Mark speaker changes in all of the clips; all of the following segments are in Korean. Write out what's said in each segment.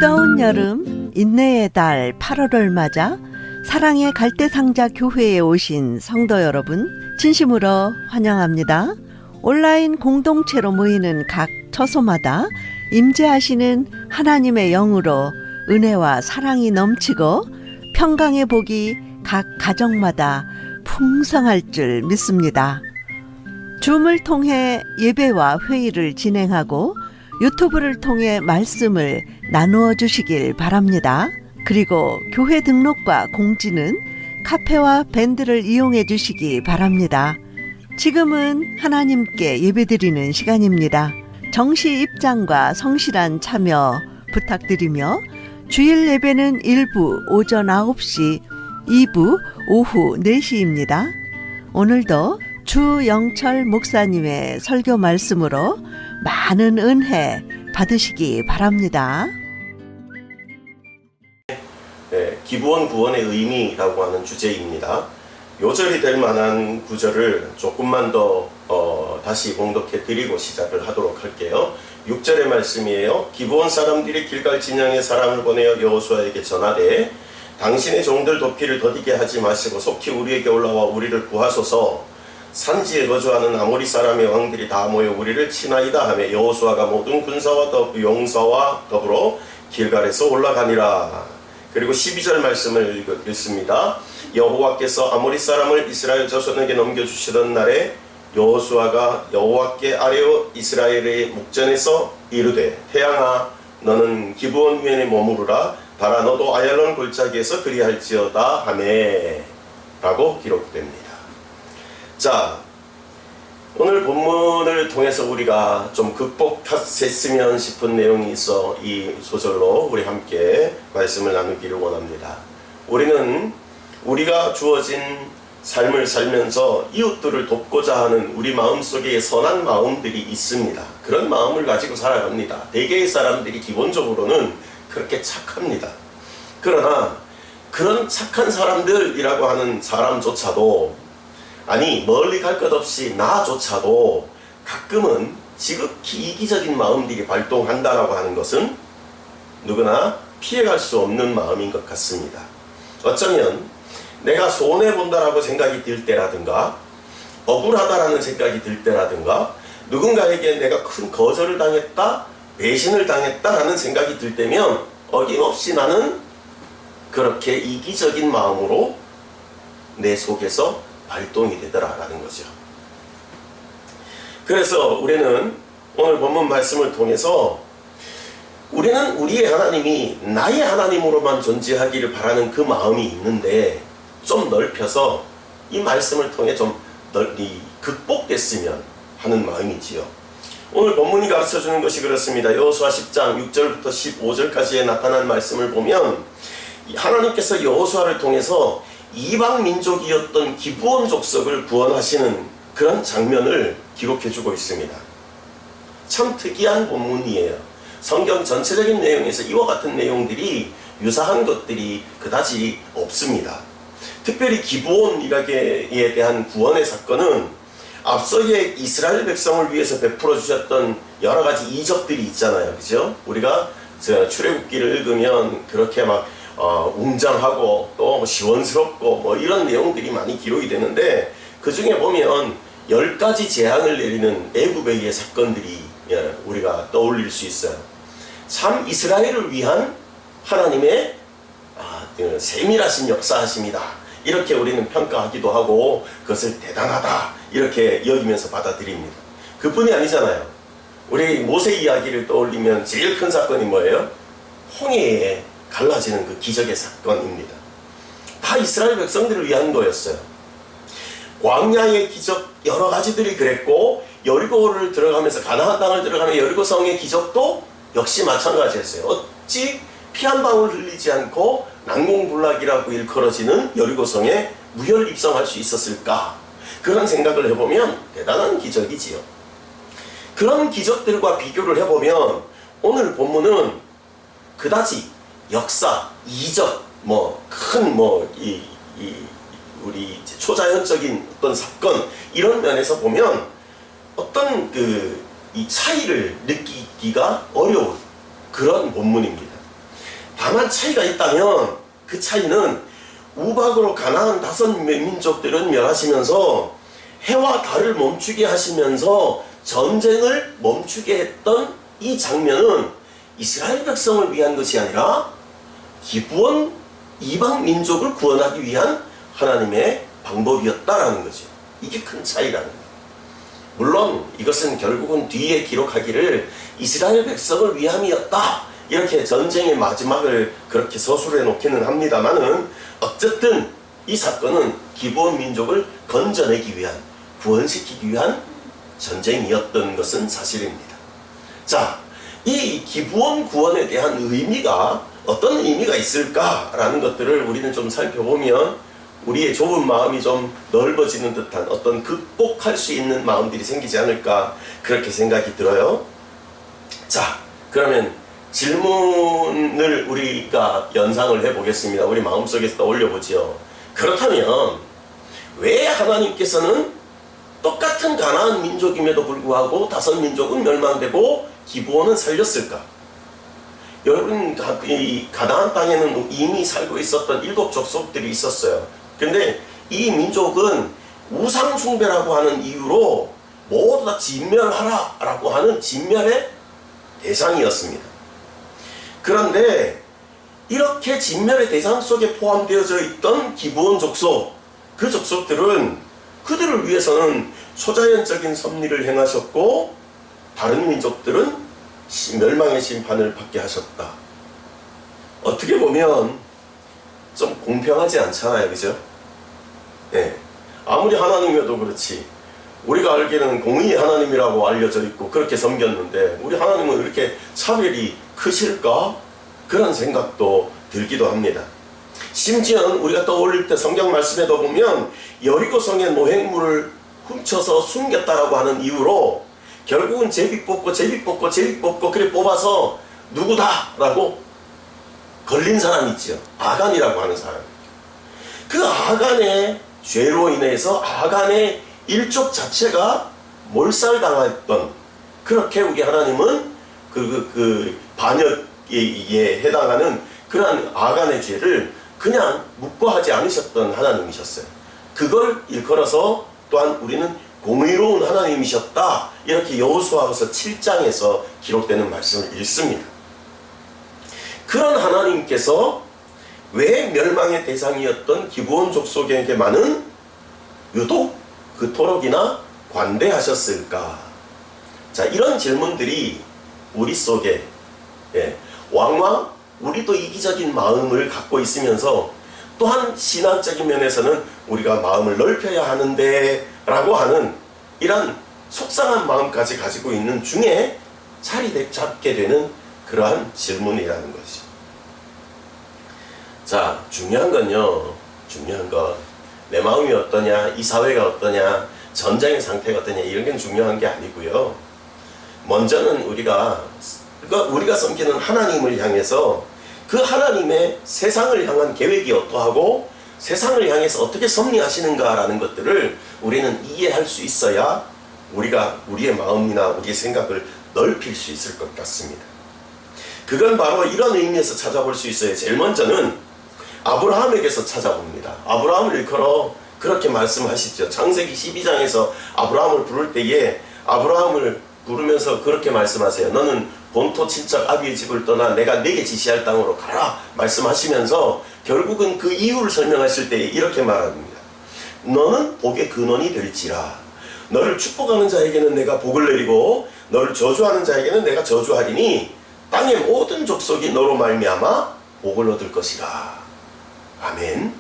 Speaker 1: 뜨거운 여름, 인내의 달 8월을 맞아 사랑의 갈대상자 교회에 오신 성도 여러분, 진심으로 환영합니다. 온라인 공동체로 모이는 각 처소마다 임재하시는 하나님의 영으로 은혜와 사랑이 넘치고 평강의 복이 각 가정마다 풍성할 줄 믿습니다. 줌을 통해 예배와 회의를 진행하고 유튜브를 통해 말씀을 나누어 주시길 바랍니다. 그리고 교회 등록과 공지는 카페와 밴드를 이용해 주시기 바랍니다. 지금은 하나님께 예배드리는 시간입니다. 정시 입장과 성실한 참여 부탁드리며 주일 예배는 1부 오전 9시, 2부 오후 4시입니다. 오늘도 주영철 목사님의 설교 말씀으로 많은 은혜 받으시기 바랍니다.
Speaker 2: 네, 기부원 구원의 의미라고 하는 주제입니다. 요절이 될 만한 구절을 조금만 더 다시 봉독해 드리고 시작을 하도록 할게요. 6절의 말씀이에요. 기부원 사람들이 길갈 진영에 사람을 보내어 여호수아에게 전하되 당신의 종들 도피를 더디게 하지 마시고 속히 우리에게 올라와 우리를 구하소서. 산지에 거주하는 아모리 사람의 왕들이 다 모여 우리를 치나이다 하며 여호수아가 모든 군사와 용사와 더불어 길갈에서 올라가니라. 그리고 12절 말씀을 읽습니다. 여호와께서 아모리 사람을 이스라엘 자손에게 넘겨주시던 날에 여호수아가 여호와께 아뢰어 이스라엘의 목전에서 이르되 태양아 너는 기브온 위에 머무르라 달아 너도 아얄론 골짜기에서 그리할지어다 하매 라고 기록됩니다. 자, 오늘 본문을 통해서 우리가 좀 극복했으면 싶은 내용이 있어 이 소절로 우리 함께 말씀을 나누기를 원합니다. 우리는 우리가 주어진 삶을 살면서 이웃들을 돕고자 하는 우리 마음속에 선한 마음들이 있습니다. 그런 마음을 가지고 살아갑니다. 대개의 사람들이 기본적으로는 그렇게 착합니다. 그러나 그런 착한 사람들이라고 하는 사람조차도 아니 멀리 갈 것 없이 나조차도 가끔은 지극히 이기적인 마음들이 발동한다라고 하는 것은 누구나 피해갈 수 없는 마음인 것 같습니다. 어쩌면 내가 손해본다라고 생각이 들 때라든가 억울하다라는 생각이 들 때라든가 누군가에게 내가 큰 거절을 당했다, 배신을 당했다라는 생각이 들 때면 어김없이 나는 그렇게 이기적인 마음으로 내 속에서 발동이 되더라라는 거죠. 그래서 우리는 오늘 본문 말씀을 통해서 우리는 우리의 하나님이 나의 하나님으로만 존재하기를 바라는 그 마음이 있는데 좀 넓혀서 이 말씀을 통해 좀 널리 극복됐으면 하는 마음이지요. 오늘 본문이 가르쳐주는 것이 그렇습니다. 여호수아 10장 6절부터 15절까지에 나타난 말씀을 보면 하나님께서 여호수아를 통해서 이방 민족이었던 기브온 족속을 구원하시는 그런 장면을 기록해주고 있습니다. 참 특이한 본문이에요. 성경 전체적인 내용에서 이와 같은 내용들이 유사한 것들이 그다지 없습니다. 특별히 기브온에 대한 구원의 사건은 앞서의 이스라엘 백성을 위해서 베풀어 주셨던 여러 가지 이적들이 있잖아요. 그죠? 우리가 출애굽기를 읽으면 그렇게 막 웅장하고 또 시원스럽고 뭐 이런 내용들이 많이 기록이 되는데 그 중에 보면 10가지 재앙을 내리는 애굽의 사건들이 우리가 떠올릴 수 있어요. 참 이스라엘을 위한 하나님의 세밀하신 역사하심이다. 이렇게 우리는 평가하기도 하고 그것을 대단하다 이렇게 여기면서 받아들입니다. 그뿐이 아니잖아요. 우리 모세 이야기를 떠올리면 제일 큰 사건이 뭐예요? 홍해에 갈라지는 그 기적의 사건입니다. 다 이스라엘 백성들을 위한 거였어요. 광야의 기적 여러 가지들이 그랬고 여리고를 들어가면서 가나안 땅을 들어가는 여리고성의 기적도 역시 마찬가지였어요. 어찌 피 한 방울 흘리지 않고 난공불락이라고 일컬어지는 여리고성에 무혈 입성할 수 있었을까? 그런 생각을 해보면 대단한 기적이지요. 그런 기적들과 비교를 해보면 오늘 본문은 그다지 역사, 이적, 우리 초자연적인 어떤 사건 이런 면에서 보면 어떤 이 차이를 느끼기가 어려운 그런 본문입니다. 다만 차이가 있다면 그 차이는 우박으로 가나안 5민족들은 멸하시면서 해와 달을 멈추게 하시면서 전쟁을 멈추게 했던 이 장면은 이스라엘 백성을 위한 것이 아니라 기브온 이방 민족을 구원하기 위한 하나님의 방법이었다라는 거죠. 이게 큰 차이라는 거예요. 물론 이것은 결국은 뒤에 기록하기를 이스라엘 백성을 위함이었다, 이렇게 전쟁의 마지막을 그렇게 서술해 놓기는 합니다만은 어쨌든 이 사건은 기브온 민족을 건져내기 위한, 구원시키기 위한 전쟁이었던 것은 사실입니다. 자, 이 기브온 구원에 대한 의미가 어떤 의미가 있을까라는 것들을 우리는 좀 살펴보면 우리의 좁은 마음이 좀 넓어지는 듯한 어떤 극복할 수 있는 마음들이 생기지 않을까, 그렇게 생각이 들어요. 자, 그러면 질문을 우리가 연상을 해보겠습니다. 우리 마음속에서 떠올려보지요. 그렇다면 왜 하나님께서는 똑같은 가나안 민족임에도 불구하고 5민족은 멸망되고 기브온은 살렸을까? 여러분, 이 가나안 땅에는 이미 살고 있었던 7 족속들이 있었어요. 근데 이 민족은 우상 숭배라고 하는 이유로 모두 다 진멸하라 라고 하는 진멸의 대상이었습니다. 그런데 이렇게 진멸의 대상 속에 포함되어져 있던 기브온 족속, 그 족속들은 그들을 위해서는 초자연적인 섭리를 행하셨고 다른 민족들은 멸망의 심판을 받게 하셨다. 어떻게 보면 좀 공평하지 않잖아요, 그죠? 예. 아무리 하나님이어도 그렇지, 우리가 알기에는 공의의 하나님이라고 알려져 있고 그렇게 섬겼는데 우리 하나님은 이렇게 차별이 크실까? 그런 생각도 들기도 합니다. 심지어 우리가 떠올릴 때 성경 말씀에도 보면 여리고성의 노획물을 훔쳐서 숨겼다라고 하는 이유로 결국은 제비 뽑고 그래 뽑아서 누구다라고 걸린 사람이 있죠. 아간이라고 하는 사람. 그 아간의 죄로 인해서 아간의 일족 자체가 몰살당했던, 그렇게 우리 하나님은 그 반역에 해당하는 그러한 아간의 죄를 그냥 묵과하지 않으셨던 하나님이셨어요. 그걸 일컬어서 또한 우리는 공의로운 하나님이셨다, 이렇게 여호수아서 7장에서 기록되는 말씀을 읽습니다. 그런 하나님께서 왜 멸망의 대상이었던 기브온 족속에게만은 유독 그토록이나 관대하셨을까? 자, 이런 질문들이 우리 속에, 왕왕 우리도 이기적인 마음을 갖고 있으면서 또한 신앙적인 면에서는 우리가 마음을 넓혀야 하는데 라고 하는 이런 속상한 마음까지 가지고 있는 중에 자리 잡게 되는 그러한 질문이라는 것이죠. 자, 중요한 건요, 내 마음이 어떠냐, 이 사회가 어떠냐, 전쟁의 상태가 어떠냐, 이런 게 중요한 게 아니고요. 먼저는 우리가 섬기는 하나님을 향해서 그 하나님의 세상을 향한 계획이 어떠하고 세상을 향해서 어떻게 섭리하시는가라는 것들을 우리는 이해할 수 있어야 우리가 우리의 마음이나 우리의 생각을 넓힐 수 있을 것 같습니다. 그건 바로 이런 의미에서 찾아볼 수 있어요. 제일 먼저는 아브라함에게서 찾아봅니다. 아브라함을 일컬어 그렇게 말씀하시죠. 창세기 12장에서 아브라함을 부를 때에 아브라함을 부르면서 그렇게 말씀하세요. 너는 본토 친척 아비의 집을 떠나 내가 네게 지시할 땅으로 가라 말씀하시면서 결국은 그 이유를 설명하실 때 이렇게 말합니다. 너는 복의 근원이 될지라. 너를 축복하는 자에게는 내가 복을 내리고 너를 저주하는 자에게는 내가 저주하리니 땅의 모든 족속이 너로 말미암아 복을 얻을 것이라. 아멘.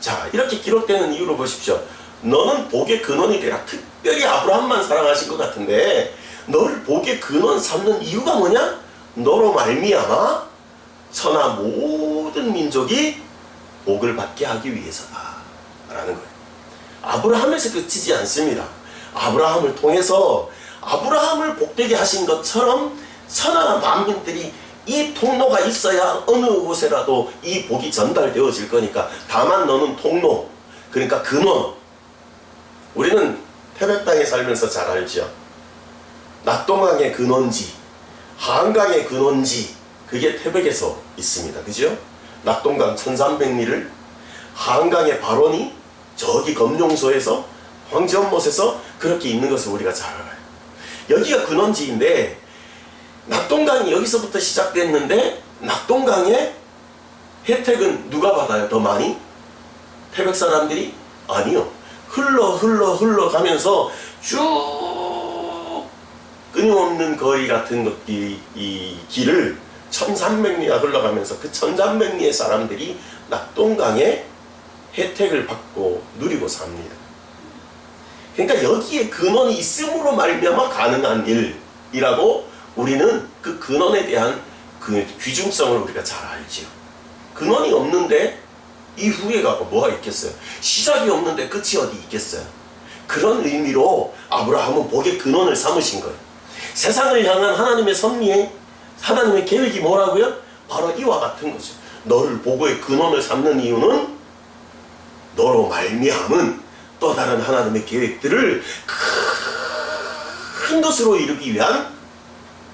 Speaker 2: 자, 이렇게 기록되는 이유를 보십시오. 너는 복의 근원이 되라. 특별히 아브라함만 사랑하신 것 같은데 너를 복의 근원 삼는 이유가 뭐냐? 너로 말미암아 천하 모든 민족이 복을 받게 하기 위해서다 라는 거예요. 아브라함에서 그치지 않습니다. 아브라함을 통해서 아브라함을 복되게 하신 것처럼 천하 만민들이 이 통로가 있어야 어느 곳에라도 이 복이 전달되어질 거니까, 다만 너는 통로, 그러니까 근원. 우리는 태백 땅에 살면서 잘 알죠. 낙동강의 근원지, 한강의 근원지, 그게 태백에서 있습니다. 그죠? 낙동강 1300리를 한강의 발원이 저기 검룡소에서 황지연못에서 그렇게 있는 것을 우리가 잘 알아요. 여기가 근원지인데 낙동강이 여기서부터 시작됐는데 낙동강의 혜택은 누가 받아요? 더 많이? 태백 사람들이? 아니요. 흘러 가면서 쭉 끊임없는 거리 같은 이 길을 1300리가 흘러가면서 그 1300리의 사람들이 낙동강의 혜택을 받고 누리고 삽니다. 그러니까 여기에 근원이 있음으로 말미암아 가능한 일이라고 우리는 그 근원에 대한 그 귀중성을 우리가 잘 알지요. 근원이 없는데 이후에 가고 뭐가 있겠어요? 시작이 없는데 끝이 어디 있겠어요? 그런 의미로 아브라함은 복의 근원을 삼으신 거예요. 세상을 향한 하나님의 섭리에 하나님의 계획이 뭐라고요? 바로 이와 같은 거죠. 너를 복의 근원을 삼는 이유는 너로 말미암은 또 다른 하나님의 계획들을 큰 것으로 이루기 위한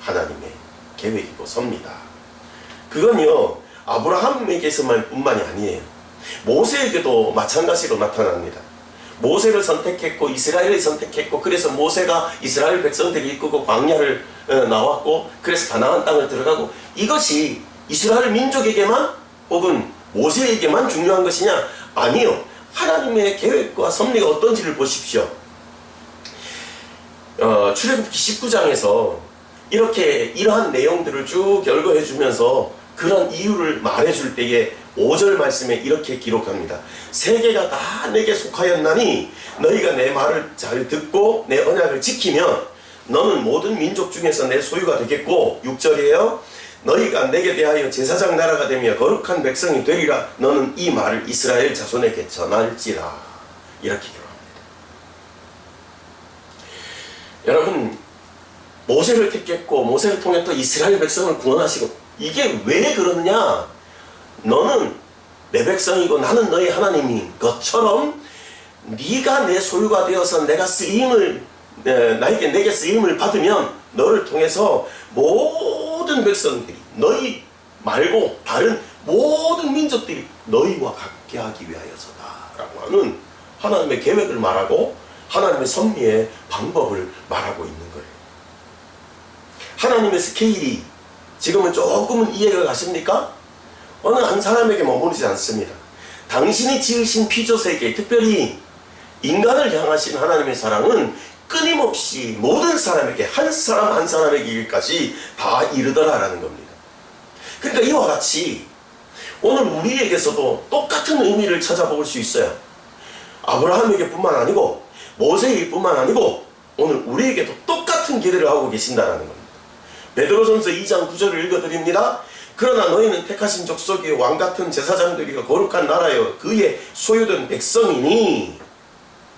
Speaker 2: 하나님의 계획이고 섭니다. 그건요 아브라함에게서만 뿐만이 아니에요. 모세에게도 마찬가지로 나타납니다. 모세를 선택했고 이스라엘을 선택했고 그래서 모세가 이스라엘 백성들이 이끌고 광야를 나왔고 그래서 가나안 땅을 들어가고 이것이 이스라엘 민족에게만 혹은 모세에게만 중요한 것이냐? 아니요. 하나님의 계획과 섭리가 어떤지를 보십시오. 출애굽기 19장에서 이렇게 이러한 내용들을 쭉 열거해 주면서 그런 이유를 말해줄 때에 5절 말씀에 이렇게 기록합니다. 세계가 다 내게 속하였나니 너희가 내 말을 잘 듣고 내 언약을 지키면 너는 모든 민족 중에서 내 소유가 되겠고 6절이에요. 너희가 내게 대하여 제사장 나라가 되며 거룩한 백성이 되리라. 너는 이 말을 이스라엘 자손에게 전할지라. 이렇게 기록합니다. 여러분 모세를 택했고 모세를 통해 또 이스라엘 백성을 구원하시고 이게 왜 그러느냐? 너는 내 백성이고 나는 너희 하나님인 것처럼 네가 내 소유가 되어서 내가 내게 쓰임을 받으면 너를 통해서 모든 백성들이 너희 말고 다른 모든 민족들이 너희와 같게 하기 위하여서다 라고 하는 하나님의 계획을 말하고 하나님의 섭리의 방법을 말하고 있는 거예요. 하나님의 스케일이 지금은 조금은 이해가 가십니까? 어느 한 사람에게 머무르지 않습니다. 당신이 지으신 피조세계, 특별히 인간을 향하신 하나님의 사랑은 끊임없이 모든 사람에게 한 사람 한 사람에게까지 다 이르더라라는 겁니다. 그러니까 이와 같이 오늘 우리에게서도 똑같은 의미를 찾아볼 수 있어요. 아브라함에게 뿐만 아니고 모세일 뿐만 아니고 오늘 우리에게도 똑같은 기대를 하고 계신다는 겁니다. 베드로전서 2장 9절을 읽어드립니다. 그러나 너희는 택하신 족속의 왕같은 제사장들이여 거룩한 나라여 그의 소유된 백성이니.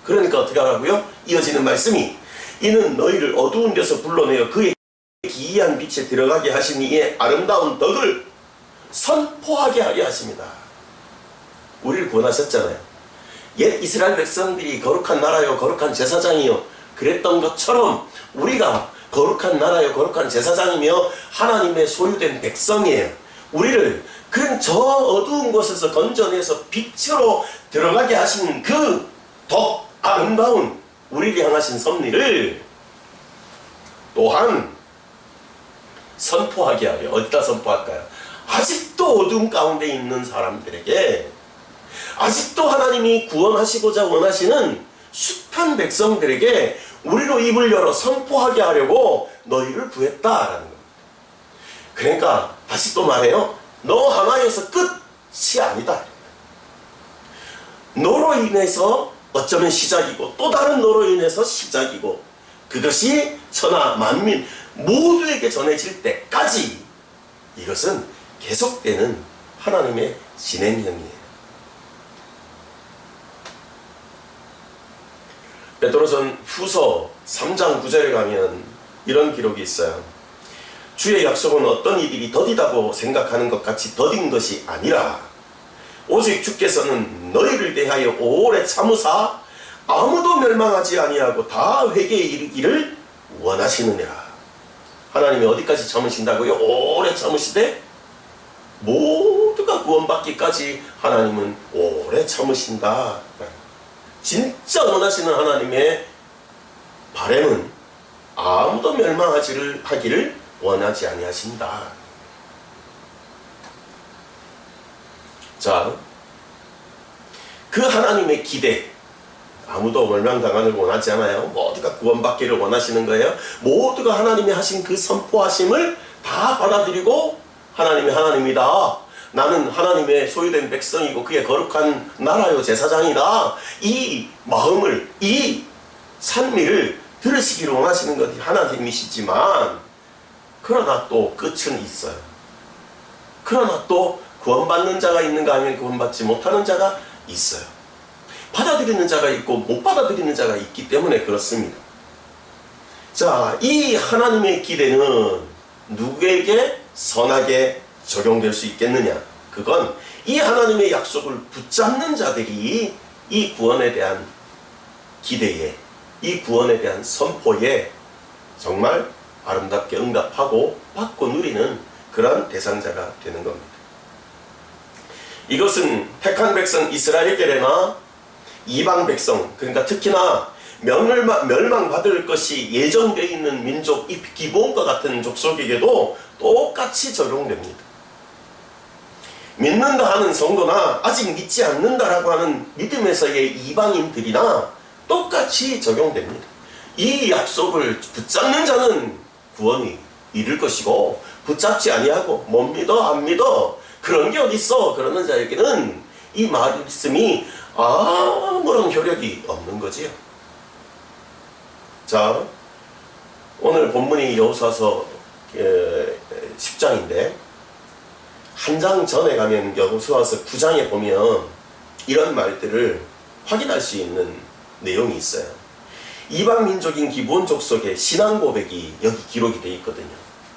Speaker 2: 그러니까 어떻게 하라고요? 이어지는 말씀이 이는 너희를 어두운 데서 불러내어 그의 기이한 빛에 들어가게 하신 이의 아름다운 덕을 선포하게 하게 하십니다. 우리를 구원하셨잖아요. 옛 이스라엘 백성들이 거룩한 나라여 거룩한 제사장이여 그랬던 것처럼 우리가 거룩한 나라여 거룩한 제사장이며 하나님의 소유된 백성이에요. 우리를 그런 저 어두운 곳에서 건져내서 빛으로 들어가게 하신 그 더 아름다운 우리를 향하신 섭리를 또한 선포하게 하려. 어디다 선포할까요? 아직도 어두운 가운데 있는 사람들에게, 아직도 하나님이 구원하시고자 원하시는 숱한 백성들에게 우리로 입을 열어 선포하게 하려고 너희를 구했다라는 겁니다. 그러니까 다시 또 말해요. 너 하나여서 끝이 아니다. 너로 인해서 어쩌면 시작이고 또 다른 너로 인해서 시작이고 그것이 천하 만민 모두에게 전해질 때까지 이것은 계속되는 하나님의 진행형이에요. 베드로전 후서 3장 9절에 가면 이런 기록이 있어요. 주의 약속은 어떤 이들이 더디다고 생각하는 것 같이 더딘 것이 아니라 오직 주께서는 너희를 대하여 오래 참으사 아무도 멸망하지 아니하고 다 회개에 이르기를 원하시느니라. 하나님이 어디까지 참으신다고요? 오래 참으시되 모두가 구원받기까지 하나님은 오래 참으신다. 진짜 원하시는 하나님의 바람은 아무도 멸망하기를 원하지 아니하신다. 자, 그 하나님의 기대, 아무도 멸망당하는 걸 원하지 않아요. 모두가 구원받기를 원하시는 거예요. 모두가 하나님이 하신 그 선포하심을 다 받아들이고 하나님이 하나님이다. 나는 하나님의 소유된 백성이고 그의 거룩한 나라요 제사장이다. 이 마음을, 이 산미를 들으시기를 원하시는 것이 하나님이시지만, 그러나 또 끝은 있어요. 그러나 또 구원받는 자가 있는가 하면 구원받지 못하는 자가 있어요. 받아들이는 자가 있고 못 받아들이는 자가 있기 때문에 그렇습니다. 자, 이 하나님의 기대는 누구에게 선하게 적용될 수 있겠느냐? 그건 이 하나님의 약속을 붙잡는 자들이 이 구원에 대한 기대에, 이 구원에 대한 선포에 정말 아름답게 응답하고 받고 누리는 그런 대상자가 되는 겁니다. 이것은 택한 백성 이스라엘에게나 이방 백성, 그러니까 특히나 멸망받을 것이 예정되어 있는 민족, 이 기브온과 같은 족속에게도 똑같이 적용됩니다. 믿는다 하는 성도나 아직 믿지 않는다라고 하는 믿음에서의 이방인들이나 똑같이 적용됩니다. 이 약속을 붙잡는 자는 구원이 이룰 것이고, 붙잡지 아니하고 못 믿어 안 믿어 그런 게 어딨어 그러는 자에게는 이 말씀이 아무런 효력이 없는 거지요. 자, 오늘 본문이 여호수아서 10장인데 한 장 전에 가면 여호수아서 9장에 보면 이런 말들을 확인할 수 있는 내용이 있어요. 이방 민족인 기브온 족속의 신앙 고백이 여기 기록이 되어 있거든요.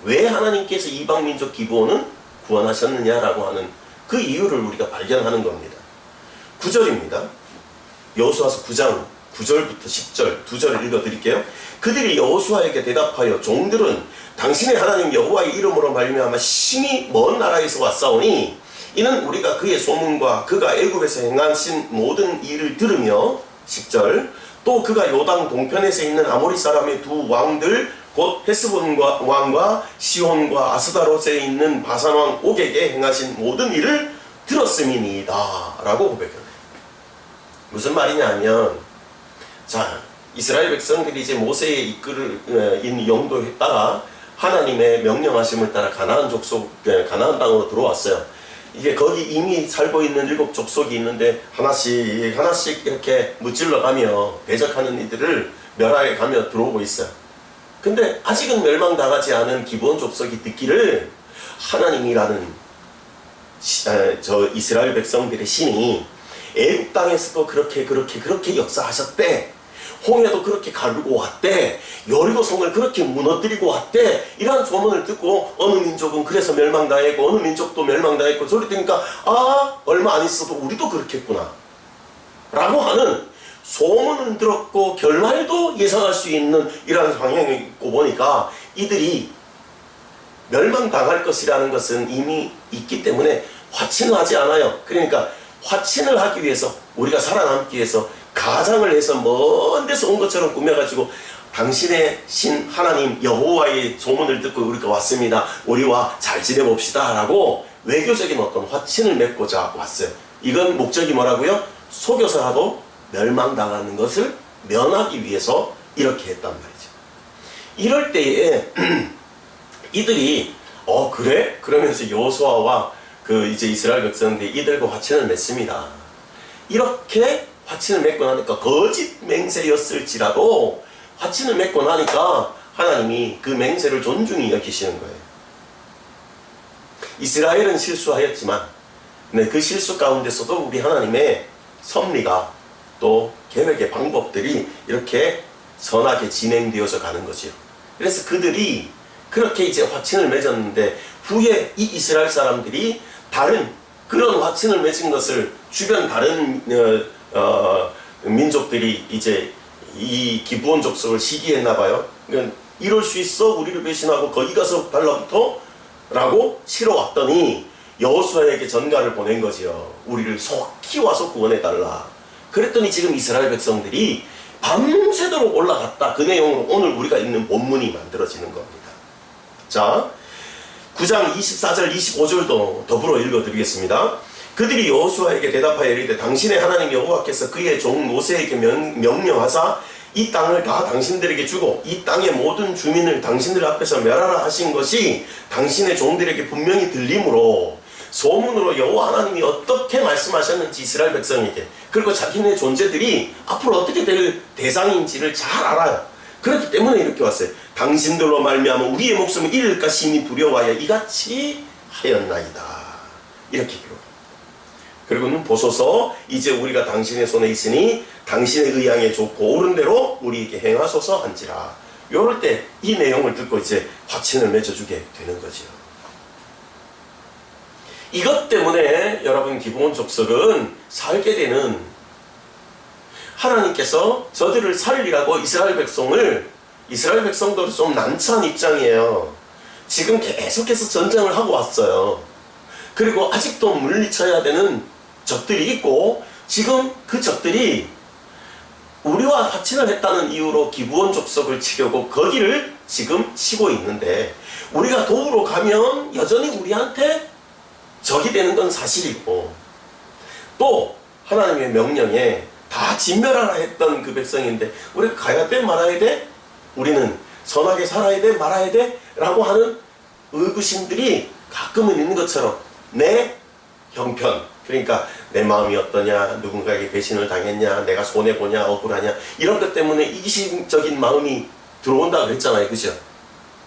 Speaker 2: 왜 하나님께서 이방 민족 기브온은 구원하셨느냐라고 하는 그 이유를 우리가 발견하는 겁니다. 9절입니다. 여호수아서 9장 9절부터 10절 두 절을 읽어드릴게요. 그들이 여호수아에게 대답하여 종들은 당신의 하나님 여호와의 이름으로 말미암아 심히 먼 나라에서 왔사오니 이는 우리가 그의 소문과 그가 애굽에서 행하신 모든 일을 들으며 10절 또 그가 요단 동편에서 있는 아모리 사람의 두 왕들 곧 헤스본 왕과 시혼과 아스다롯에 있는 바산 왕 옥에게 행하신 모든 일을 들었음이니이다 라고 고백해요. 무슨 말이냐 하면, 자, 이스라엘 백성들이 이제 모세의 이끌인 용도에 따라 하나님의 명령하심을 따라 가나안 가나안 땅으로 들어왔어요. 이게 거기 이미 살고 있는 7 족속이 있는데 하나씩 이렇게 무찔러 가며 대적하는 이들을 멸하게 가며 들어오고 있어요. 근데 아직은 멸망당하지 않은 기브온 족속이 듣기를 하나님이라는 저 이스라엘 백성들의 신이 애굽 땅에서도 그렇게 역사하셨대. 홍해도 그렇게 가르고 왔대. 여리고성을 그렇게 무너뜨리고 왔대. 이런 소문을 듣고 어느 민족은 그래서 멸망당했고 어느 민족도 멸망당했고 소리 들으니까 얼마 안 있어도 우리도 그렇겠구나 라고 하는 소문을 들었고 결말도 예상할 수 있는 이러한 상황이 있고 보니까 이들이 멸망당할 것이라는 것은 이미 있기 때문에 화친을 하지 않아요. 그러니까 화친을 하기 위해서, 우리가 살아남기 위해서 가장을 해서 먼 데서 온 것처럼 꾸며가지고 당신의 신 하나님 여호와의 소문을 듣고 우리가 왔습니다. 우리와 잘 지내봅시다 라고 외교적인 어떤 화친을 맺고자 왔어요. 이건 목적이 뭐라고요? 속여서라도 멸망당하는 것을 면하기 위해서 이렇게 했단 말이죠. 이럴 때에 이들이 그래? 그러면서 여호수아와 그 이제 이스라엘 백성들이 이들과 화친을 맺습니다. 이렇게 화친을 맺고 나니까 거짓 맹세였을지라도 화친을 맺고 나니까 하나님이 그 맹세를 존중히 여기시는 거예요. 이스라엘은 실수하였지만 그 실수 가운데서도 우리 하나님의 섭리가 또 계획의 방법들이 이렇게 선하게 진행되어져 가는 거지요. 그래서 그들이 그렇게 이제 화친을 맺었는데 후에 이 이스라엘 사람들이 다른 그런 화친을 맺은 것을 주변 다른 민족들이 이제 이 기브온 족속을 시기했나 봐요. 그러니까 이럴 수 있어? 우리를 배신하고 거기 가서 달라붙어? 라고 치러 왔더니 여호수아에게 전가를 보낸 거지요. 우리를 속히 와서 구원해달라. 그랬더니 지금 이스라엘 백성들이 밤새도록 올라갔다. 그 내용으로 오늘 우리가 읽는 본문이 만들어지는 겁니다. 자, 9장 24절 25절도 더불어 읽어드리겠습니다. 그들이 여호수아에게 대답하여 이르되 당신의 하나님 여호와께서 그의 종 모세에게 명령하사 이 땅을 다 당신들에게 주고 이 땅의 모든 주민을 당신들 앞에서 멸하라 하신 것이 당신의 종들에게 분명히 들림으로 소문으로 여호와 하나님이 어떻게 말씀하셨는지 이스라엘 백성에게, 그리고 자기네 존재들이 앞으로 어떻게 될 대상인지를 잘 알아요. 그렇기 때문에 이렇게 왔어요. 당신들로 말미암아 우리의 목숨을 잃을까 심히 두려워하여 이같이 하였나이다. 이렇게 기록합니다. 그리고는 보소서 이제 우리가 당신의 손에 있으니 당신의 의향에 좋고 옳은 대로 우리에게 행하소서 한지라. 요럴 때 이 내용을 듣고 이제 확신을 맺어주게 되는 거지요. 이것 때문에 여러분 기브온 족속은 살게 되는, 하나님께서 저들을 살리라고 이스라엘 백성도 좀 난처한 입장이에요. 지금 계속해서 전쟁을 하고 왔어요. 그리고 아직도 물리쳐야 되는 적들이 있고, 지금 그 적들이 우리와 화친을 했다는 이유로 기브온 족속을 치려고 거기를 지금 치고 있는데, 우리가 도우러 가면 여전히 우리한테 적이 되는 건 사실이고, 또 하나님의 명령에 다 진멸하라 했던 그 백성인데 우리가 가야 돼 말아야 돼? 우리는 선하게 살아야 돼 말아야 돼? 라고 하는 의구심들이 가끔은 있는 것처럼 내 형편, 그러니까 내 마음이 어떠냐, 누군가에게 배신을 당했냐, 내가 손해보냐, 억울하냐, 이런 것 때문에 이기심적인 마음이 들어온다고 그랬잖아요. 그죠?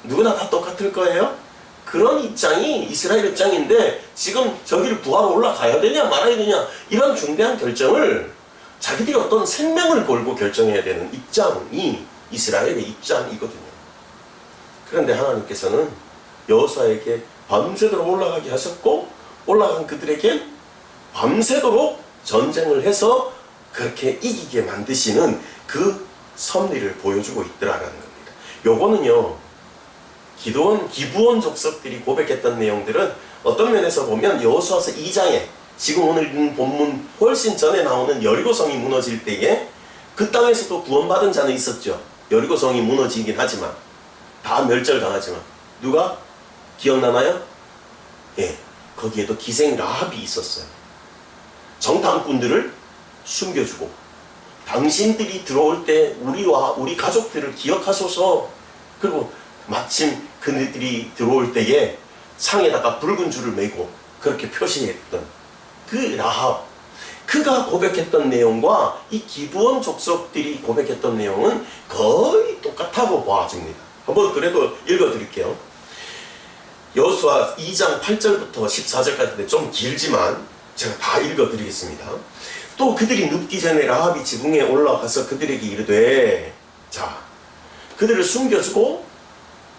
Speaker 2: 누구나 다 똑같을 거예요? 그런 입장이 이스라엘 입장인데, 지금 저기를 구하러 올라가야 되냐 말아야 되냐, 이런 중대한 결정을 자기들이 어떤 생명을 걸고 결정해야 되는 입장이 이스라엘의 입장이거든요. 그런데 하나님께서는 여호수아에게 밤새도록 올라가게 하셨고, 올라간 그들에게 밤새도록 전쟁을 해서 그렇게 이기게 만드시는 그 섭리를 보여주고 있더라라는 겁니다. 요거는요, 기브온 족속들이 고백했던 내용들은 어떤 면에서 보면 여호수아서 2장에 지금 오늘 읽는 본문 훨씬 전에 나오는 여리고성이 무너질 때에 그 땅에서도 구원받은 자는 있었죠. 여리고성이 무너지긴 하지만 다 멸절당하지만 누가 기억나나요? 예, 거기에도 기생 라합이 있었어요. 정탐꾼들을 숨겨주고, 당신들이 들어올 때 우리와 우리 가족들을 기억하소서. 그리고 마침 그들이 들어올 때에 상에다가 붉은 줄을 메고 그렇게 표시했던 그 라합, 그가 고백했던 내용과 이 기브온 족속들이 고백했던 내용은 거의 똑같다고 보아집니다. 한번 그래도 읽어드릴게요. 여호수아 2장 8절부터 14절까지인데 좀 길지만 제가 다 읽어드리겠습니다. 또 그들이 눕기 전에 라합이 지붕에 올라가서 그들에게 이르되, 자, 그들을 숨겨주고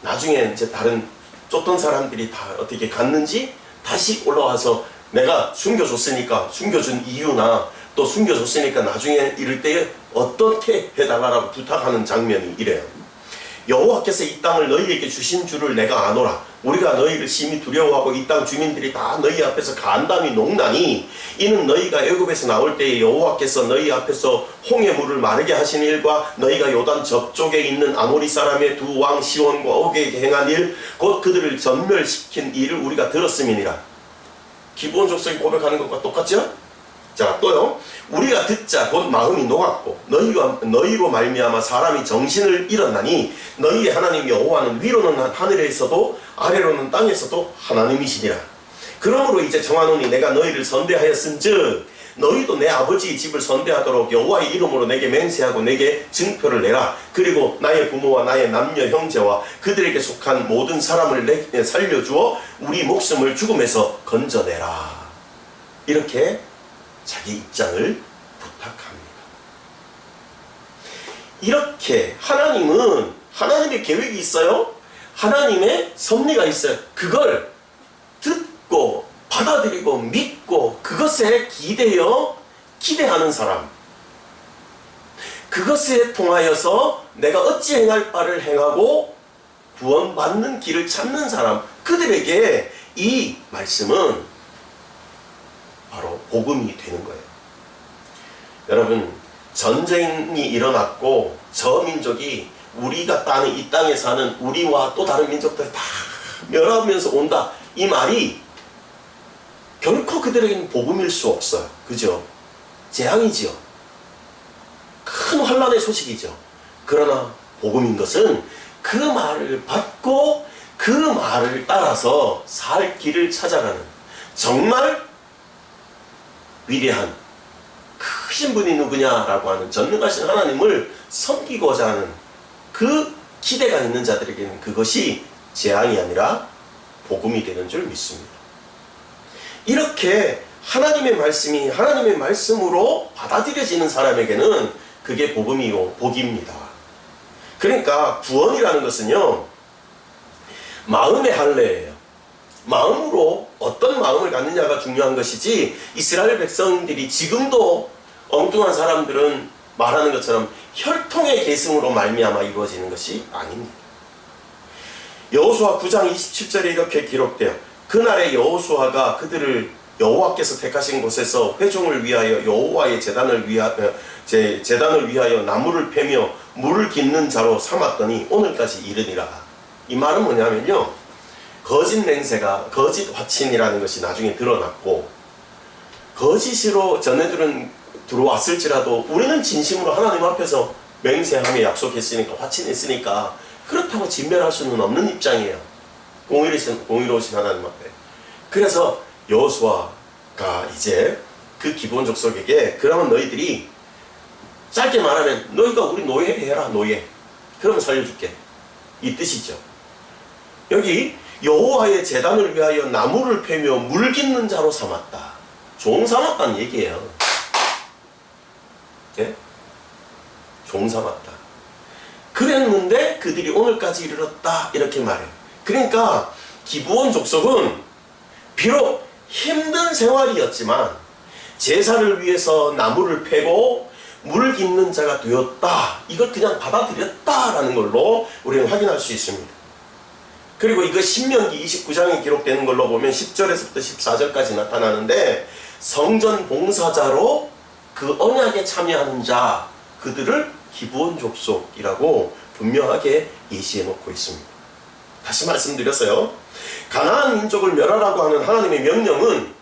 Speaker 2: 나중에 이제 다른 쫓던 사람들이 다 어떻게 갔는지 다시 올라와서 내가 숨겨줬으니까 숨겨준 이유나 또 숨겨줬으니까 나중에 이럴 때에 어떻게 해달라고 부탁하는 장면이 이래요. 여호와께서 이 땅을 너희에게 주신 줄을 내가 아노라. 우리가 너희를 심히 두려워하고 이 땅 주민들이 다 너희 앞에서 간담이 녹나니 이는 너희가 애굽에서 나올 때에 여호와께서 너희 앞에서 홍해 물을 마르게 하신 일과 너희가 요단 저쪽에 있는 아모리 사람의 두 왕 시온과 옥에게 행한 일, 곧 그들을 전멸시킨 일을 우리가 들었음이니라. 기브온 족속이 고백하는 것과 똑같죠? 자, 또요. 우리가 듣자 곧 마음이 녹았고 너희로 말미암아 사람이 정신을 잃었나니 너희의 하나님 여호와는 위로는 하늘에서도 아래로는 땅에서도 하나님이시니라. 그러므로 이제 정하노니 내가 너희를 선대하였은즉 너희도 내 아버지의 집을 선대하도록 여호와의 이름으로 내게 맹세하고 내게 증표를 내라. 그리고 나의 부모와 나의 남녀 형제와 그들에게 속한 모든 사람을 내게 살려주어 우리 목숨을 죽음에서 건져내라. 이렇게 자기 입장을 부탁합니다. 이렇게 하나님은 하나님의 계획이 있어요. 하나님의 섭리가 있어요. 그걸 듣고 받아들이고 믿고 그것에 기대하는 사람, 그것에 통하여서 내가 어찌 행할 바를 행하고 구원받는 길을 찾는 사람, 그들에게 이 말씀은 복음이 되는 거예요. 여러분, 전쟁이 일어났고 저 민족이 우리가 따는 이 땅에 사는 우리와 또 다른 민족들 다 멸하면서 온다. 이 말이 결코 그들에게는 복음일 수 없어요. 그죠? 재앙이지요. 큰 환란의 소식이죠. 그러나 복음인 것은 그 말을 받고 그 말을 따라서 살 길을 찾아가는 정말 위대한 크신 분이 누구냐라고 하는 전능하신 하나님을 섬기고자 하는 그 기대가 있는 자들에게는 그것이 재앙이 아니라 복음이 되는 줄 믿습니다. 이렇게 하나님의 말씀이 하나님의 말씀으로 받아들여지는 사람에게는 그게 복음이요 복입니다. 그러니까 구원이라는 것은요 마음의 할례예요. 마음으로 어떤 마음을 갖느냐가 중요한 것이지, 이스라엘 백성들이 지금도 엉뚱한 사람들은 말하는 것처럼 혈통의 계승으로 말미암아 이루어지는 것이 아닙니다. 여호수아 9장 27절에 이렇게 기록돼요. 그날에 여호수아가 그들을 여호와께서 택하신 곳에서 회종을 위하여 여호와의 제단을 위하여 나무를 패며 물을 깃는 자로 삼았더니 오늘까지 이르니라. 이 말은 뭐냐면요, 거짓 맹세가 거짓 화친이라는 것이 나중에 드러났고, 거짓으로 전해들은 들어왔을지라도 우리는 진심으로 하나님 앞에서 맹세하며 약속했으니까, 화친했으니까 그렇다고 진멸할 수는 없는 입장이에요. 공의로우신 하나님 앞에. 그래서 여호수아가 이제 그 기본 족속에게, 그러면 너희들이 짧게 말하면 너희가 우리 노예 해라, 노예. 그러면 살려줄게. 이 뜻이죠. 여기 여호와의 제단을 위하여 나무를 패며 물 깃는 자로 삼았다. 종 삼았다는 얘기예요. 네? 종 삼았다. 그랬는데 그들이 오늘까지 이르렀다, 이렇게 말해요. 그러니까 기브온 족속은 비록 힘든 생활이었지만 제사를 위해서 나무를 패고 물 깃는 자가 되었다, 이걸 그냥 받아들였다라는 걸로 우리는 확인할 수 있습니다. 그리고 이거 신명기 29장에 기록되는 걸로 보면 10절에서부터 14절까지 나타나는데, 성전 봉사자로 그 언약에 참여하는 자, 그들을 기브온 족속이라고 분명하게 예시해 놓고 있습니다. 다시 말씀드렸어요. 가나안 민족을 멸하라고 하는 하나님의 명령은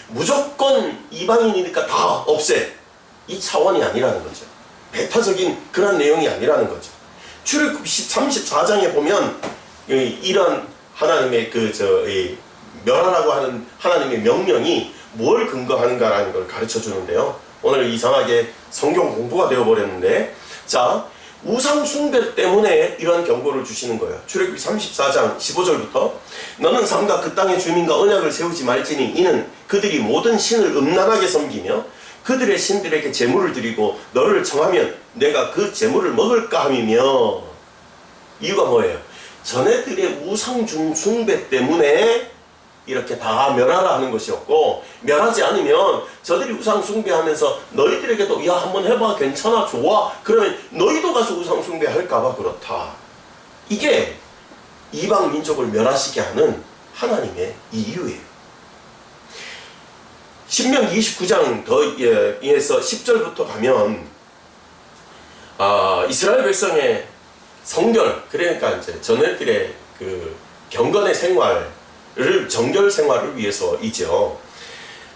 Speaker 2: 무조건 이방인이니까 다 없애, 이 차원이 아니라는 거죠. 배타적인 그런 내용이 아니라는 거죠. 출애굽 34장에 보면 이런 하나님의 멸하라고 하는 하나님의 명령이 뭘 근거하는가라는 걸 가르쳐 주는데요. 오늘 이상하게 성경 공부가 되어버렸는데, 자, 우상 숭배 때문에 이런 경고를 주시는 거예요. 출애굽기 34장 15절부터 너는 삼가 그 땅의 주민과 언약을 세우지 말지니 이는 그들이 모든 신을 음란하게 섬기며 그들의 신들에게 제물을 드리고 너를 청하면 내가 그 제물을 먹을까 함이며. 이유가 뭐예요? 전애들의 우상 숭배 때문에 이렇게 다 멸하라 하는 것이었고, 멸하지 않으면 저들이 우상 숭배하면서 너희들에게도 야 한번 해봐, 괜찮아, 좋아, 그러면 너희도 가서 우상 숭배할까봐 그렇다. 이게 이방 민족을 멸하시게 하는 하나님의 이유예요. 신명기 29장 더에서 10절부터 가면 이스라엘 백성의 성결, 그러니까 이제 전애들의 그 경건의 생활, 정결 생활을 위해서이죠.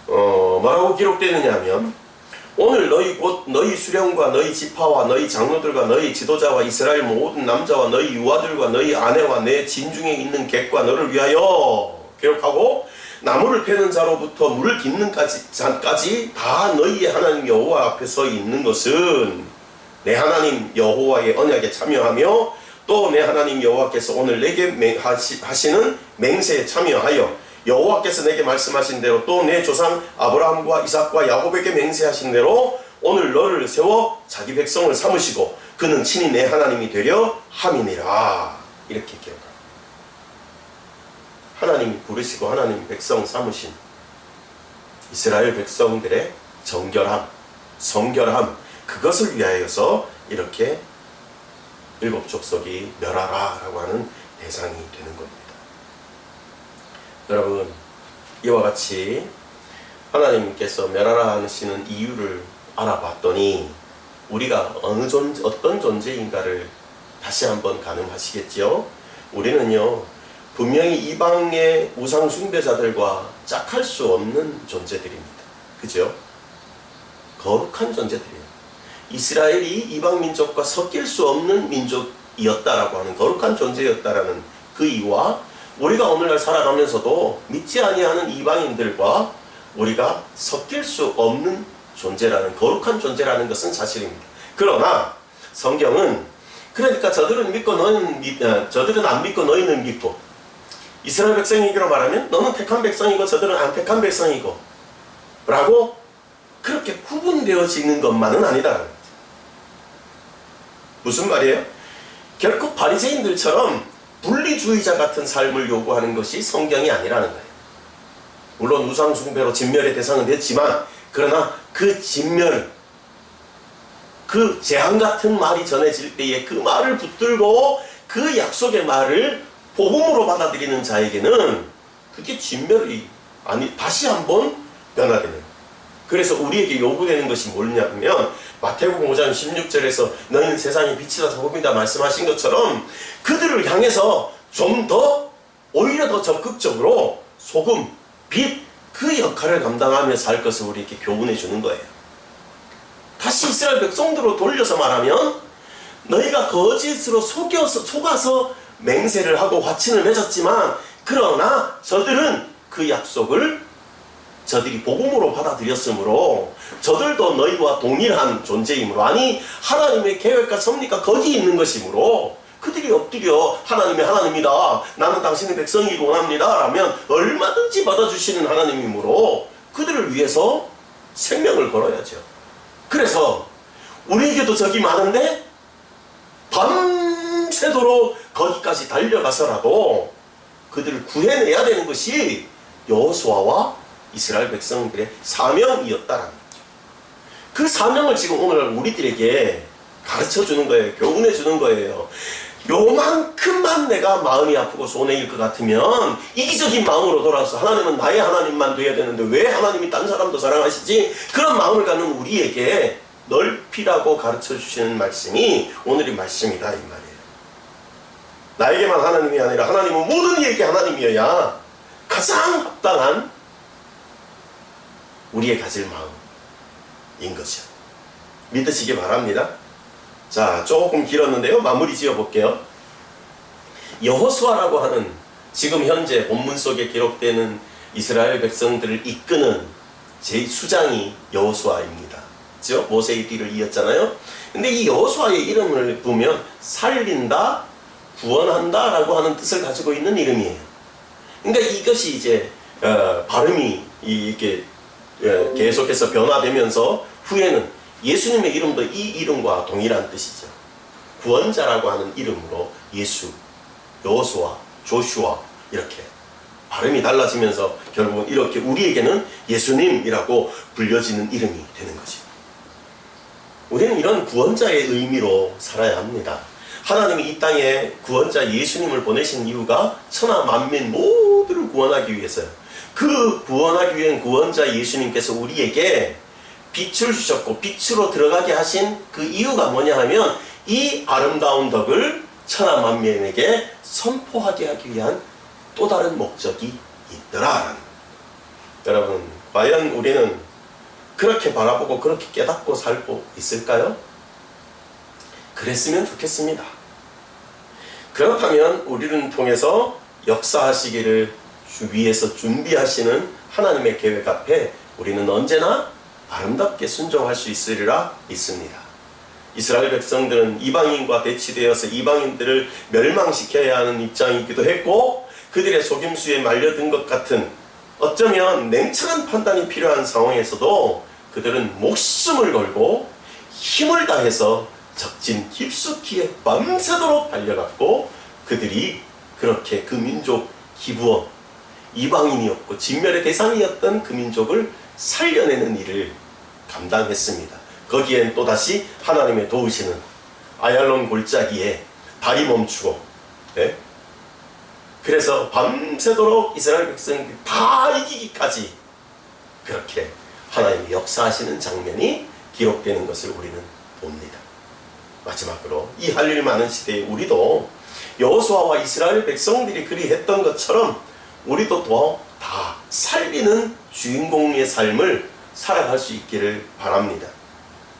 Speaker 2: 뭐라고 기록되느냐 하면, 오늘 너희 곧 너희 수령과 너희 지파와 너희 장로들과 너희 지도자와 이스라엘 모든 남자와 너희 유아들과 너희 아내와 내 진중에 있는 객과 너를 위하여 기록하고, 나무를 패는 자로부터 물을 깃는 자까지 다 너희의 하나님 여호와 앞에 서 있는 것은 내 하나님 여호와의 언약에 참여하며 또 내 하나님 여호와께서 오늘 내게 하시는 맹세에 참여하여 여호와께서 내게 말씀하신 대로 또 내 조상 아브라함과 이삭과 야곱에게 맹세하신 대로 오늘 너를 세워 자기 백성을 삼으시고 그는 친히 내 하나님이 되려 함이니라. 이렇게 기억합니다. 하나님이 부르시고 하나님이 백성 삼으신 이스라엘 백성들의 정결함, 성결함, 그것을 위하여서 이렇게 일곱 족속이 멸하라 라고 하는 대상이 되는 겁니다. 여러분, 이와 같이 하나님께서 멸하라 하시는 이유를 알아봤더니 우리가 어떤 존재인가를 다시 한번 가늠하시겠지요. 우리는요 분명히 이방의 우상 숭배자들과 짝할 수 없는 존재들입니다. 그죠? 거룩한 존재들이에요. 이스라엘이 이방 민족과 섞일 수 없는 민족이었다라고 하는 거룩한 존재였다라는 그 이유와 우리가 오늘날 살아가면서도 믿지 아니하는 이방인들과 우리가 섞일 수 없는 존재라는, 거룩한 존재라는 것은 사실입니다. 그러나 성경은 그러니까 저들은 안 믿고 너희는 믿고, 이스라엘 백성이기로 말하면 너는 택한 백성이고 저들은 안 택한 백성이고 라고 그렇게 구분되어지는 것만은 아니다. 무슨 말이에요? 결코 바리새인들처럼 분리주의자 같은 삶을 요구하는 것이 성경이 아니라는 거예요. 물론 우상 숭배로 진멸의 대상은 됐지만, 그러나 그 진멸, 그 재앙 같은 말이 전해질 때에 그 말을 붙들고 그 약속의 말을 복음으로 받아들이는 자에게는 그게 진멸이 아니, 다시 한번 변화되는. 그래서 우리에게 요구되는 것이 뭐냐면 마태복음 5장 16절에서 너희는 세상의 빛이다 소금이다 말씀하신 것처럼 그들을 향해서 좀 더 오히려 더 적극적으로 소금, 빛, 그 역할을 감당하며 살 것을 우리에게 교훈해 주는 거예요. 다시 이스라엘 백성들로 돌려서 말하면 너희가 거짓으로 속아서 맹세를 하고 화친을 맺었지만, 그러나 저들은 그 약속을 저들이 복음으로 받아들였으므로 저들도 너희와 동일한 존재이므로, 아니 하나님의 계획과 섭리가 거기 있는 것이므로 그들이 엎드려 하나님이 하나님이다, 나는 당신의 백성이기 원합니다 라면 얼마든지 받아주시는 하나님이므로 그들을 위해서 생명을 걸어야죠. 그래서 우리에게도 적이 많은데 밤새도록 거기까지 달려가서라도 그들을 구해내야 되는 것이 여호수아와 이스라엘 백성들의 사명이었다라는 거죠. 그 사명을 지금 오늘 우리들에게 가르쳐 주는 거예요. 교훈해 주는 거예요. 요만큼만 내가 마음이 아프고 손해일 것 같으면 이기적인 마음으로 돌아와서 하나님은 나의 하나님만 돼야 되는데 왜 하나님이 딴 사람도 사랑하시지? 그런 마음을 갖는 우리에게 넓히라고 가르쳐 주시는 말씀이 오늘의 말씀이다 이 말이에요. 나에게만 하나님이 아니라 하나님은 모든 이에게 하나님이어야 가장 합당한 우리의 가질 마음인 것이요. 믿으시기 바랍니다. 자, 조금 길었는데요. 마무리 지어볼게요. 여호수아라고 하는 지금 현재 본문 속에 기록되는 이스라엘 백성들을 이끄는 제 수장이 여호수아입니다. 그렇죠? 모세의 뒤를 이었잖아요. 근데 이 여호수아의 이름을 보면 살린다, 구원한다 라고 하는 뜻을 가지고 있는 이름이에요. 그러니까 이것이 이제 발음이 이렇게 계속해서 변화되면서 후에는 예수님의 이름도 이 이름과 동일한 뜻이죠. 구원자라고 하는 이름으로 예수, 여호수아, 조슈아 이렇게 발음이 달라지면서 결국은 이렇게 우리에게는 예수님이라고 불려지는 이름이 되는 거죠. 우리는 이런 구원자의 의미로 살아야 합니다. 하나님이 이 땅에 구원자 예수님을 보내신 이유가 천하 만민 모두를 구원하기 위해서요. 그 구원하기 위한 구원자 예수님께서 우리에게 빛을 주셨고 빛으로 들어가게 하신 그 이유가 뭐냐 하면 이 아름다운 덕을 천하 만민에게 선포하게 하기 위한 또 다른 목적이 있더라. 여러분, 과연 우리는 그렇게 바라보고 그렇게 깨닫고 살고 있을까요? 그랬으면 좋겠습니다. 그렇다면 우리를 통해서 역사하시기를 위해서 준비하시는 하나님의 계획 앞에 우리는 언제나 아름답게 순종할 수 있으리라 믿습니다. 이스라엘 백성들은 이방인과 대치되어서 이방인들을 멸망시켜야 하는 입장이기도 했고, 그들의 속임수에 말려든 것 같은 어쩌면 냉철한 판단이 필요한 상황에서도 그들은 목숨을 걸고 힘을 다해서 적진 깊숙이에 밤새도록 달려갔고, 그들이 그렇게 그 민족 기부원, 이방인이었고 진멸의 대상이었던 그 민족을 살려내는 일을 감당했습니다. 거기엔 또다시 하나님의 도우시는 아얄론 골짜기에 발이 멈추고, 네? 그래서 밤새도록 이스라엘 백성들이 다 이기기까지 그렇게 하나님이 역사하시는 장면이 기록되는 것을 우리는 봅니다. 마지막으로 이 할 일 많은 시대에 우리도 여호수아와 이스라엘 백성들이 그리 했던 것처럼 우리도 더 다 살리는 주인공의 삶을 살아갈 수 있기를 바랍니다.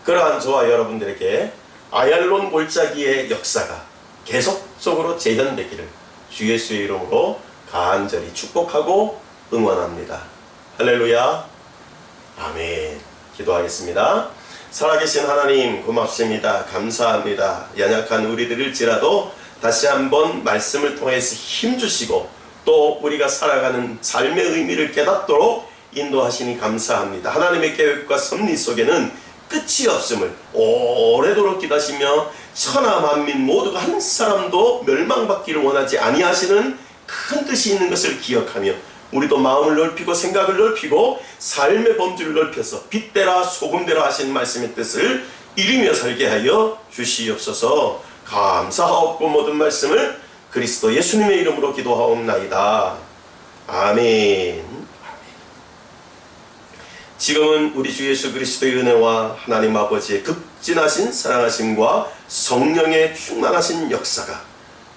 Speaker 2: 그러한 저와 여러분들에게 아얄론 골짜기의 역사가 계속적으로 재현되기를 주 예수의 이름으로 간절히 축복하고 응원합니다. 할렐루야. 아멘. 기도하겠습니다. 살아계신 하나님 고맙습니다. 감사합니다. 연약한 우리들일지라도 다시 한번 말씀을 통해서 힘주시고 또 우리가 살아가는 삶의 의미를 깨닫도록 인도하시니 감사합니다. 하나님의 계획과 섭리 속에는 끝이 없음을 오래도록 기다시며 천하 만민 모두가 한 사람도 멸망받기를 원하지 아니하시는 큰 뜻이 있는 것을 기억하며 우리도 마음을 넓히고 생각을 넓히고 삶의 범주를 넓혀서 빛대라 소금대라 하신 말씀의 뜻을 이루며 살게 하여 주시옵소서. 감사하옵고 모든 말씀을 그리스도 예수님의 이름으로 기도하옵나이다. 아멘. 지금은 우리 주 예수 그리스도의 은혜와 하나님 아버지의 극진하신 사랑하심과 성령의 충만하신 역사가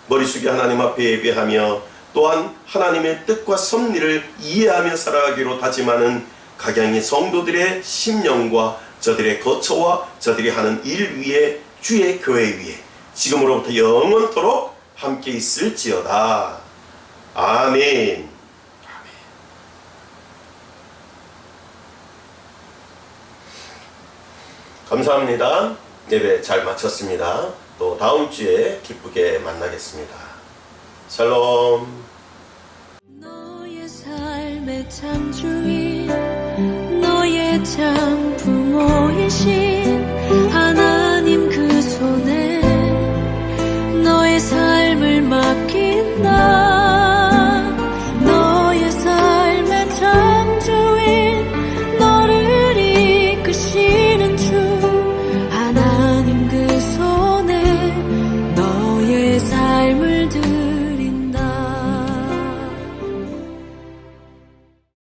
Speaker 2: 머리숙이 하나님 앞에 예배하며 또한 하나님의 뜻과 섭리를 이해하며 살아가기로 다짐하는 각양의 성도들의 심령과 저들의 거처와 저들이 하는 일 위에 주의 교회 위에 지금으로부터 영원토록 함께 있을지어다. 아멘. 감사합니다. 예배 잘 마쳤습니다. 또 다음 주에 기쁘게 만나겠습니다. 샬롬.
Speaker 3: 너의 삶의 창조인 너의 참 부모이신